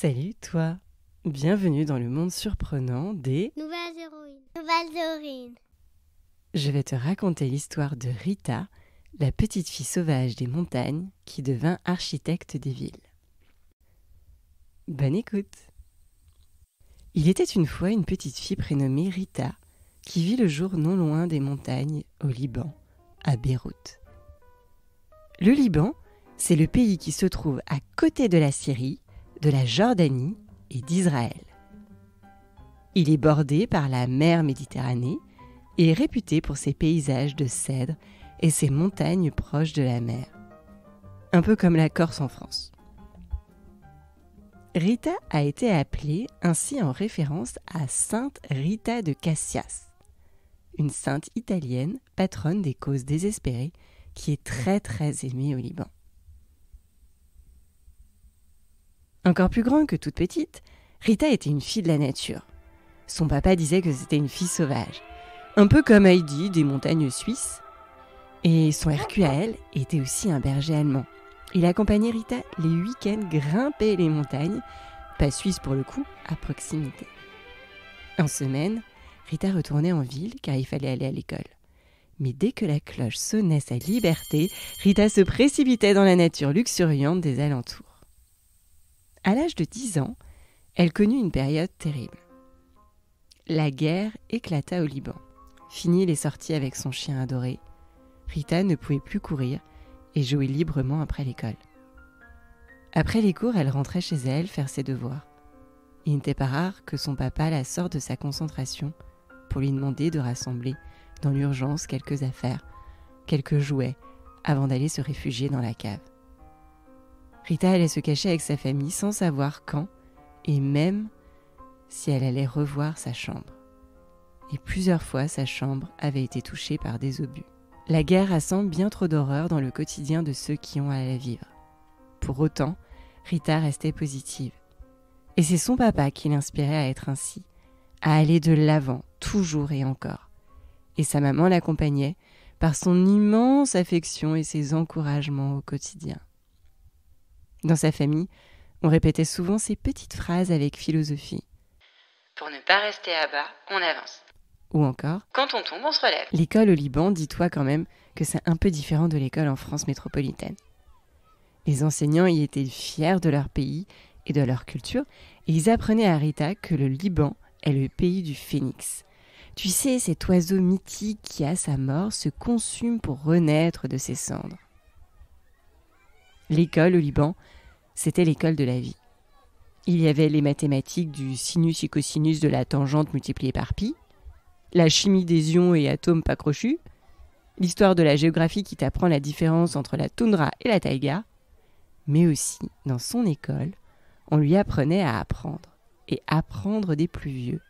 Salut toi, bienvenue dans le monde surprenant des Nouvelles héroïnes. Nouvelles héroïnes. Je vais te raconter l'histoire de Rita, la petite fille sauvage des montagnes qui devint architecte des villes. Bonne écoute. Il était une fois une petite fille prénommée Rita qui vit le jour non loin des montagnes au Liban, à Beyrouth. Le Liban, c'est le pays qui se trouve à côté de la Syrie, de la Jordanie et d'Israël. Il est bordé par la mer Méditerranée et est réputé pour ses paysages de cèdres et ses montagnes proches de la mer. Un peu comme la Corse en France. Rita a été appelée ainsi en référence à Sainte Rita de Cassias, une sainte italienne, patronne des causes désespérées, qui est très très aimée au Liban. Encore plus grande que toute petite, Rita était une fille de la nature. Son papa disait que c'était une fille sauvage, un peu comme Heidi des montagnes suisses. Et son Hercule à elle était aussi un berger allemand. Il accompagnait Rita les week-ends grimper les montagnes, pas suisses pour le coup, à proximité. En semaine, Rita retournait en ville car il fallait aller à l'école. Mais dès que la cloche sonnait sa liberté, Rita se précipitait dans la nature luxuriante des alentours. À l'âge de 10 ans, elle connut une période terrible. La guerre éclata au Liban. Fini les sorties avec son chien adoré, Rita ne pouvait plus courir et jouer librement après l'école. Après les cours, elle rentrait chez elle faire ses devoirs. Il n'était pas rare que son papa la sorte de sa concentration pour lui demander de rassembler dans l'urgence quelques affaires, quelques jouets, avant d'aller se réfugier dans la cave. Rita allait se cacher avec sa famille sans savoir quand et même si elle allait revoir sa chambre. Et plusieurs fois, sa chambre avait été touchée par des obus. La guerre rassemble bien trop d'horreur dans le quotidien de ceux qui ont à la vivre. Pour autant, Rita restait positive. Et c'est son papa qui l'inspirait à être ainsi, à aller de l'avant, toujours et encore. Et sa maman l'accompagnait par son immense affection et ses encouragements au quotidien. Dans sa famille, on répétait souvent ces petites phrases avec philosophie. Pour ne pas rester à bas, on avance. Ou encore, quand on tombe, on se relève. L'école au Liban, dis-toi quand même que c'est un peu différent de l'école en France métropolitaine. Les enseignants y étaient fiers de leur pays et de leur culture, et ils apprenaient à Rita que le Liban est le pays du phénix. Tu sais, cet oiseau mythique qui, à sa mort, se consume pour renaître de ses cendres. L'école au Liban, c'était l'école de la vie. Il y avait les mathématiques du sinus et cosinus de la tangente multipliée par pi, la chimie des ions et atomes pas crochus, l'histoire de la géographie qui t'apprend la différence entre la toundra et la taïga, mais aussi, dans son école, on lui apprenait à apprendre, et apprendre des plus vieux,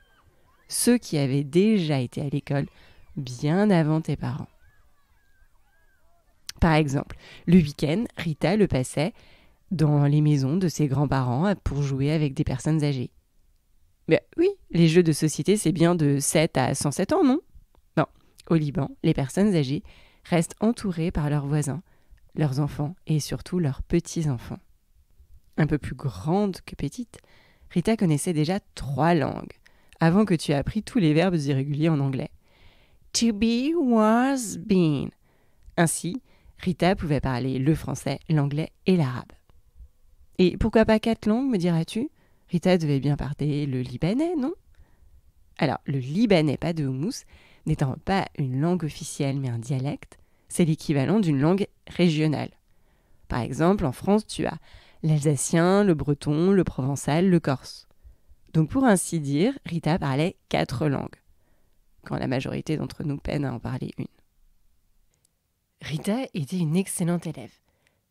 ceux qui avaient déjà été à l'école bien avant tes parents. Par exemple, le week-end, Rita le passait dans les maisons de ses grands-parents pour jouer avec des personnes âgées. Mais oui, les jeux de société, c'est bien de 7 à 107 ans, non ? Non, au Liban, les personnes âgées restent entourées par leurs voisins, leurs enfants et surtout leurs petits-enfants. Un peu plus grande que petite, Rita connaissait déjà 3 langues, avant que tu aies appris tous les verbes irréguliers en anglais. To be, was, been. Ainsi, Rita pouvait parler le français, l'anglais et l'arabe. Et pourquoi pas 4 langues, me diras-tu ? Rita devait bien parler le libanais, non ? Alors, le libanais pas de houmous, n'étant pas une langue officielle mais un dialecte, c'est l'équivalent d'une langue régionale. Par exemple, en France, tu as l'alsacien, le breton, le provençal, le corse. Donc pour ainsi dire, Rita parlait 4 langues, quand la majorité d'entre nous peine à en parler une. Rita était une excellente élève.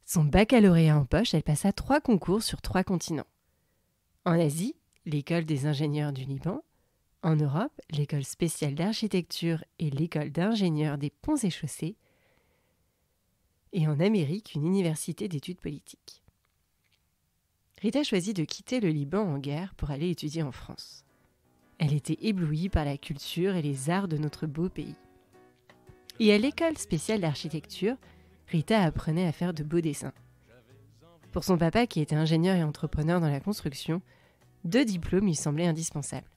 Son baccalauréat en poche, elle passa 3 concours sur 3 continents. En Asie, l'école des ingénieurs du Liban. En Europe, l'école spéciale d'architecture et l'école d'ingénieurs des ponts et chaussées. Et en Amérique, une université d'études politiques. Rita choisit de quitter le Liban en guerre pour aller étudier en France. Elle était éblouie par la culture et les arts de notre beau pays. Et à l'école spéciale d'architecture, Rita apprenait à faire de beaux dessins. Pour son papa, qui était ingénieur et entrepreneur dans la construction, 2 diplômes lui semblaient indispensables.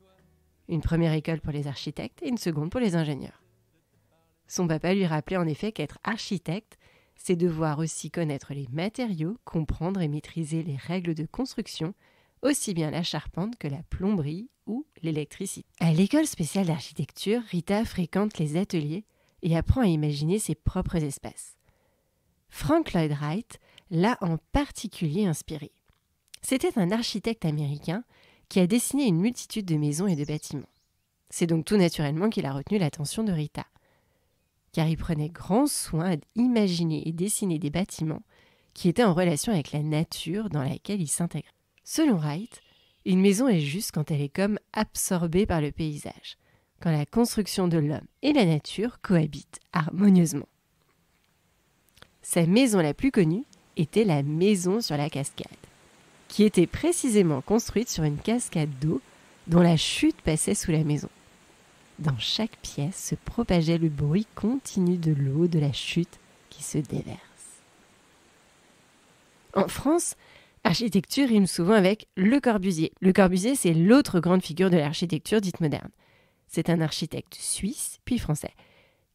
Une première école pour les architectes et une seconde pour les ingénieurs. Son papa lui rappelait en effet qu'être architecte, c'est devoir aussi connaître les matériaux, comprendre et maîtriser les règles de construction, aussi bien la charpente que la plomberie ou l'électricité. À l'école spéciale d'architecture, Rita fréquente les ateliers et apprend à imaginer ses propres espaces. Frank Lloyd Wright l'a en particulier inspiré. C'était un architecte américain qui a dessiné une multitude de maisons et de bâtiments. C'est donc tout naturellement qu'il a retenu l'attention de Rita, car il prenait grand soin d'imaginer et dessiner des bâtiments qui étaient en relation avec la nature dans laquelle il s'intégrait. Selon Wright, une maison est juste quand elle est comme absorbée par le paysage, quand la construction de l'homme et la nature cohabitent harmonieusement. Sa maison la plus connue était la maison sur la cascade, qui était précisément construite sur une cascade d'eau dont la chute passait sous la maison. Dans chaque pièce se propageait le bruit continu de l'eau de la chute qui se déverse. En France, architecture rime souvent avec Le Corbusier. Le Corbusier, c'est l'autre grande figure de l'architecture dite moderne. C'est un architecte suisse, puis français,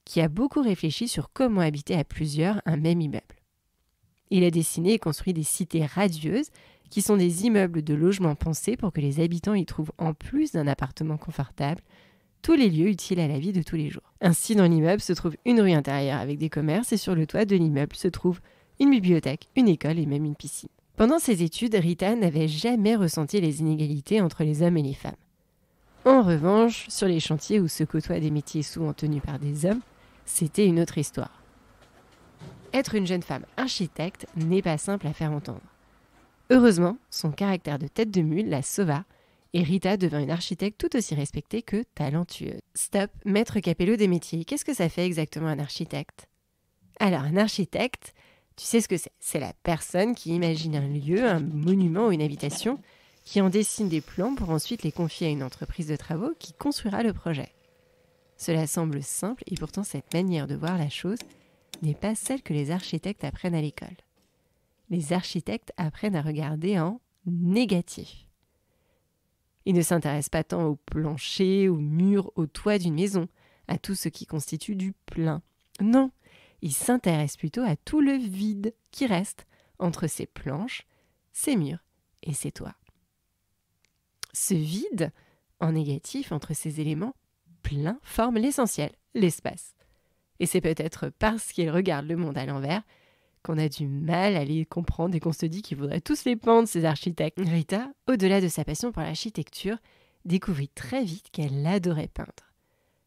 qui a beaucoup réfléchi sur comment habiter à plusieurs un même immeuble. Il a dessiné et construit des cités radieuses, qui sont des immeubles de logements pensés pour que les habitants y trouvent, en plus d'un appartement confortable, tous les lieux utiles à la vie de tous les jours. Ainsi, dans l'immeuble se trouve une rue intérieure avec des commerces et sur le toit de l'immeuble se trouve une bibliothèque, une école et même une piscine. Pendant ses études, Rita n'avait jamais ressenti les inégalités entre les hommes et les femmes. En revanche, sur les chantiers où se côtoient des métiers souvent tenus par des hommes, c'était une autre histoire. Être une jeune femme architecte n'est pas simple à faire entendre. Heureusement, son caractère de tête de mule la sauva et Rita devint une architecte tout aussi respectée que talentueuse. Stop, maître Capello des métiers, qu'est-ce que ça fait exactement un architecte ? Alors, un architecte, tu sais ce que c'est ? C'est la personne qui imagine un lieu, un monument ou une habitation, qui en dessine des plans pour ensuite les confier à une entreprise de travaux qui construira le projet. Cela semble simple et pourtant cette manière de voir la chose n'est pas celle que les architectes apprennent à l'école. Les architectes apprennent à regarder en négatif. Ils ne s'intéressent pas tant au plancher, aux murs, au toit d'une maison, à tout ce qui constitue du plein. Non, ils s'intéressent plutôt à tout le vide qui reste entre ces planches, ces murs et ces toits. Ce vide, en négatif, entre ces éléments pleins, forme l'essentiel, l'espace. Et c'est peut-être parce qu'ils regardent le monde à l'envers qu'on a du mal à les comprendre et qu'on se dit qu'ils voudraient tous les pendre, ces architectes. Rita, au-delà de sa passion pour l'architecture, découvrit très vite qu'elle adorait peindre.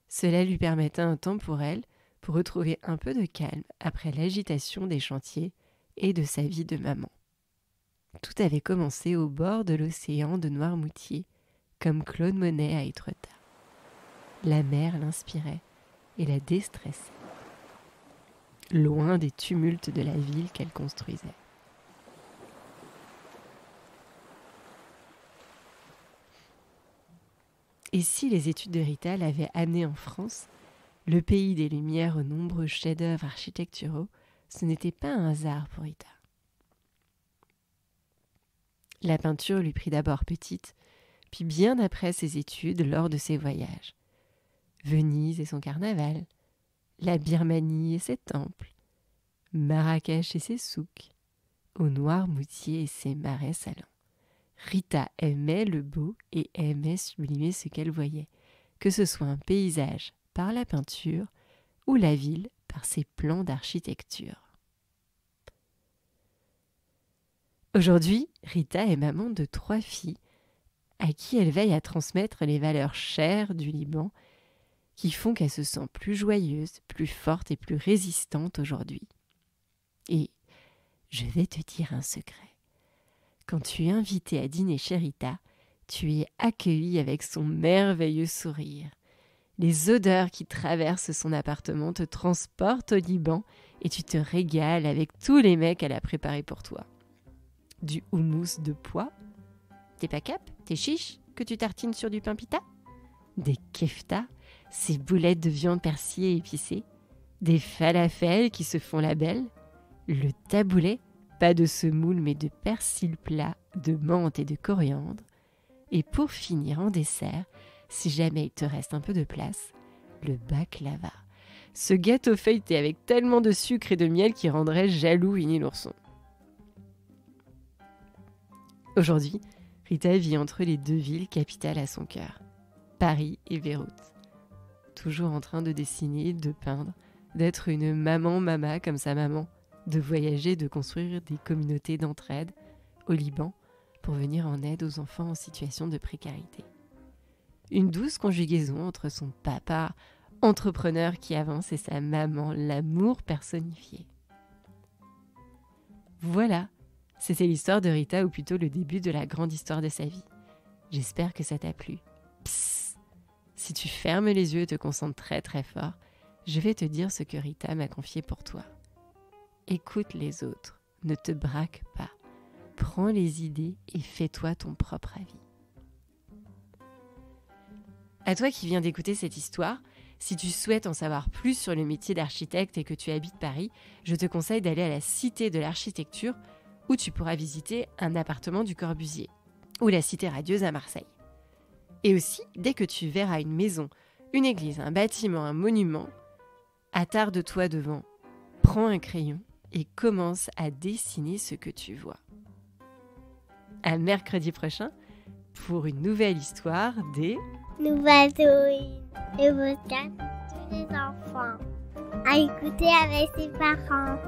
Cela lui permettait un temps pour elle, pour retrouver un peu de calme après l'agitation des chantiers et de sa vie de maman. Tout avait commencé au bord de l'océan de Noirmoutier, comme Claude Monet à Étretat. La mer l'inspirait et la déstressait, loin des tumultes de la ville qu'elle construisait. Et si les études de Rita l'avaient amenée en France, le pays des Lumières aux nombreux chefs-d'œuvre architecturaux, ce n'était pas un hasard pour Rita. La peinture lui prit d'abord petite, puis bien après ses études lors de ses voyages. Venise et son carnaval, la Birmanie et ses temples, Marrakech et ses souks, au Noirmoutier et ses marais salants. Rita aimait le beau et aimait sublimer ce qu'elle voyait, que ce soit un paysage par la peinture ou la ville par ses plans d'architecture. Aujourd'hui, Rita est maman de 3 filles à qui elle veille à transmettre les valeurs chères du Liban qui font qu'elle se sent plus joyeuse, plus forte et plus résistante aujourd'hui. Et je vais te dire un secret. Quand tu es invitée à dîner chez Rita, tu es accueillie avec son merveilleux sourire. Les odeurs qui traversent son appartement te transportent au Liban et tu te régales avec tous les mets qu'elle a préparés pour toi. Du houmous de pois, des pakap, des chiches que tu tartines sur du pain pita, des keftas, ces boulettes de viande persillée épicée, des falafels qui se font la belle, le taboulé, Pas de semoule, mais de persil plat, de menthe et de coriandre. Et pour finir en dessert, si jamais il te reste un peu de place, le baklava. Ce gâteau feuilleté avec tellement de sucre et de miel qui rendrait jaloux Winnie l'ourson. Aujourd'hui, Rita vit entre les deux villes capitales à son cœur, Paris et Beyrouth. Toujours en train de dessiner, de peindre, d'être une maman comme sa maman, de voyager, de construire des communautés d'entraide au Liban pour venir en aide aux enfants en situation de précarité. Une douce conjugaison entre son papa, entrepreneur qui avance, et sa maman, l'amour personnifié. Voilà, c'était l'histoire de Rita, ou plutôt le début de la grande histoire de sa vie. J'espère que ça t'a plu. Psst, si tu fermes les yeux et te concentres très très fort, je vais te dire ce que Rita m'a confié pour toi. Écoute les autres, ne te braque pas. Prends les idées et fais-toi ton propre avis. À toi qui viens d'écouter cette histoire, si tu souhaites en savoir plus sur le métier d'architecte et que tu habites Paris, je te conseille d'aller à la Cité de l'Architecture où tu pourras visiter un appartement du Corbusier ou la Cité radieuse à Marseille. Et aussi, dès que tu verras une maison, une église, un bâtiment, un monument, attarde-toi devant, prends un crayon et commence à dessiner ce que tu vois. À mercredi prochain pour une nouvelle histoire des Nouvelle-Zoïne, le podcast de tous les enfants. À écouter avec ses parents.